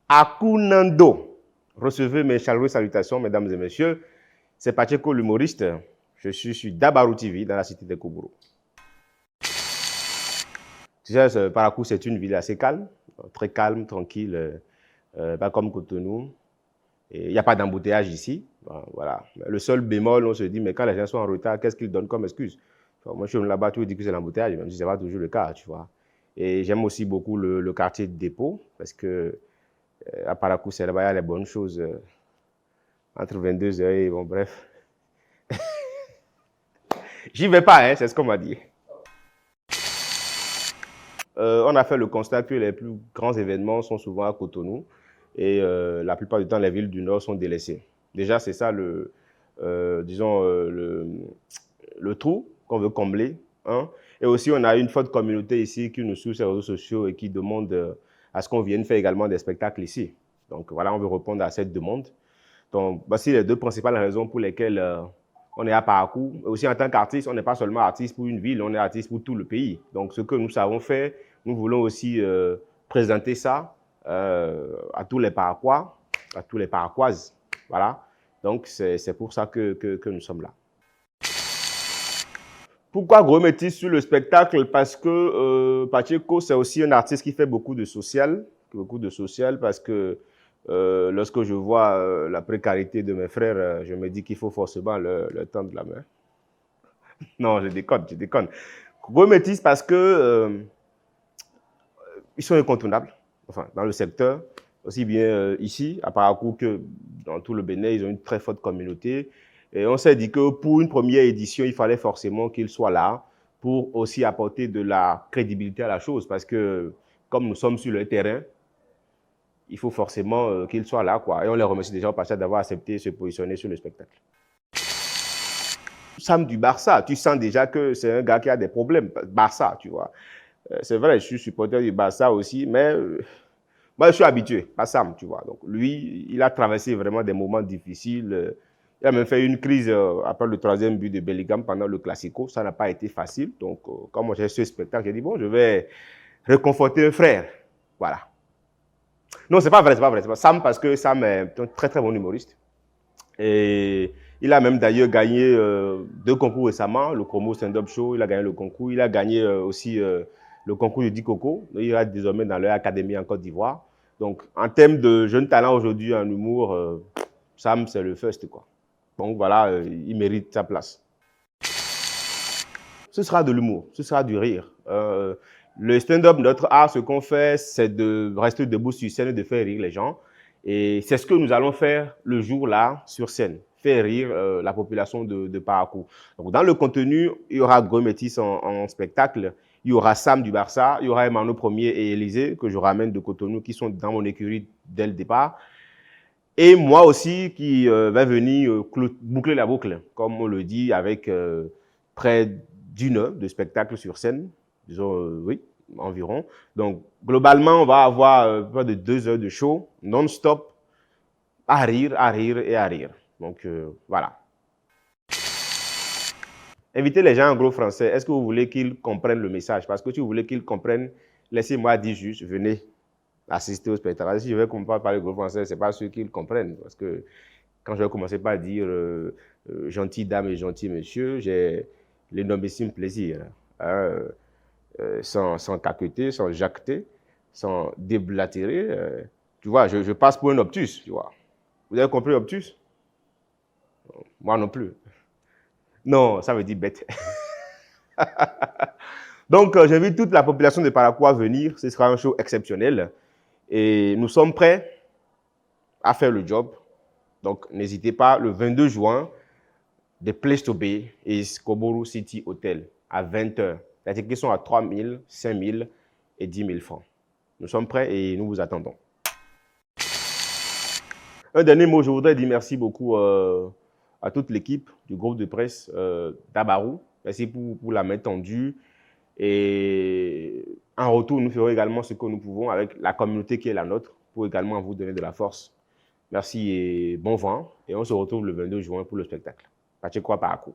Akunando. Recevez mes chaleureuses salutations, mesdames et messieurs. C'est Pacheco l'humoriste. Je suis sur Dabarou TV dans la cité de Koubourou. Tu sais, Parakou, c'est une ville assez calme, très calme, tranquille, pas comme Cotonou. Il n'y a pas d'embouteillage ici. Voilà. Le seul bémol, on se dit, mais quand les gens sont en retard, qu'est-ce qu'ils donnent comme excuse? Moi, je suis là-bas, tu dis que c'est l'embouteillage, même si ce n'est pas toujours le cas, tu vois. Et j'aime aussi beaucoup le quartier de dépôt, parce que à Parakou, c'est là-bas, il y a les bonnes choses entre 22h et bon, bref. J'y vais pas, hein, c'est ce qu'on m'a dit. On a fait le constat que les plus grands événements sont souvent à Cotonou et la plupart du temps, les villes du Nord sont délaissées. Déjà, c'est ça disons, le trou qu'on veut combler. Hein. Et aussi, on a une forte communauté ici qui nous suit sur les réseaux sociaux et qui demande à ce qu'on vienne faire également des spectacles ici. Donc voilà, on veut répondre à cette demande. Donc, voici les deux principales raisons pour lesquelles on est à Parakou. Aussi, en tant qu'artiste, on n'est pas seulement artiste pour une ville, on est artiste pour tout le pays. Donc, ce que nous savons faire, nous voulons aussi présenter ça à tous les Paraquois, à tous les Paraquoises. Voilà. Donc, c'est pour ça que nous sommes là. Pourquoi Gros Métis sur le spectacle? Parce que Pacheco, c'est aussi un artiste qui fait beaucoup de social, parce que lorsque je vois la précarité de mes frères, je me dis qu'il faut forcément leur tendre la main. Non, je déconne. Gros Métis parce que ils sont incontournables, enfin, dans le secteur, aussi bien ici, à Parakou, que dans tout le Bénin, ils ont une très forte communauté. Et on s'est dit que pour une première édition, il fallait forcément qu'ils soient là pour aussi apporter de la crédibilité à la chose, parce que comme nous sommes sur le terrain, il faut forcément qu'ils soient là, quoi. Et on les remercie déjà au passage d'avoir accepté de se positionner sur le spectacle. Sam du Barça, tu sens déjà que c'est un gars qui a des problèmes. Barça, tu vois. C'est vrai, je suis supporter du Barça aussi, mais moi, je suis habitué, pas Sam, tu vois. Donc, lui, il a traversé vraiment des moments difficiles. Il a même fait une crise après le 3e but de Bellingham pendant le Classico. Ça n'a pas été facile. Donc, quand moi j'ai ce spectacle, j'ai dit, bon, je vais réconforter un frère. Voilà. Non, c'est pas vrai, c'est pas vrai. C'est pas Sam, parce que Sam est un très, très bon humoriste. Et il a même d'ailleurs gagné 2 concours récemment, le Chromo Stand-Up Show, il a gagné le concours. Il a gagné aussi le concours de Dikoko. Il est désormais dans leur académie en Côte d'Ivoire. Donc, en termes de jeunes talents aujourd'hui en humour, Sam, c'est le first, quoi. Donc voilà, il mérite sa place. Ce sera de l'humour, ce sera du rire. Le stand-up, notre art, ce qu'on fait, c'est de rester debout sur scène et de faire rire les gens. Et c'est ce que nous allons faire le jour-là sur scène, faire rire la population de Parakou. Donc, dans le contenu, il y aura Gros Métis en spectacle, il y aura Sam du Barça, il y aura Emmanuel Premier et Élysée, que je ramène de Cotonou, qui sont dans mon écurie dès le départ. Et moi aussi, qui vais venir boucler la boucle, comme on le dit, avec près d'1 heure de spectacle sur scène, disons, oui, environ. Donc, globalement, on va avoir près de 2 heures de show, non-stop, à rire et à rire. Donc, voilà. Invitez les gens en gros français. Est-ce que vous voulez qu'ils comprennent le message? Parce que si vous voulez qu'ils comprennent, laissez-moi dire juste, venez assister au spectacle. Si je vais parler gros français, ce n'est pas ceux qui le comprennent. Parce que quand je vais commencer par dire gentil dame et gentil monsieur, j'ai l'énormissime plaisir. Sans caqueter, sans jacter, sans déblatérer. Tu vois, je passe pour un obtus, tu vois. Vous avez compris obtus? Moi non plus. Non, ça veut dire bête. Donc, j'invite toute la population de Parakou à venir. Ce sera un show exceptionnel. Et nous sommes prêts à faire le job. Donc, n'hésitez pas, le 22 juin, The Place to Be is Koubourou City Hotel à 20h. Les tickets sont à 3 000, 5 000 et 10 000 francs. Nous sommes prêts et nous vous attendons. Un dernier mot, je voudrais dire merci beaucoup à toute l'équipe du groupe de presse Dabarou. Merci pour la main tendue. Et en retour, nous ferons également ce que nous pouvons avec la communauté qui est la nôtre pour également vous donner de la force. Merci et bon vent. Et on se retrouve le 22 juin pour le spectacle. Pacheco Parakou.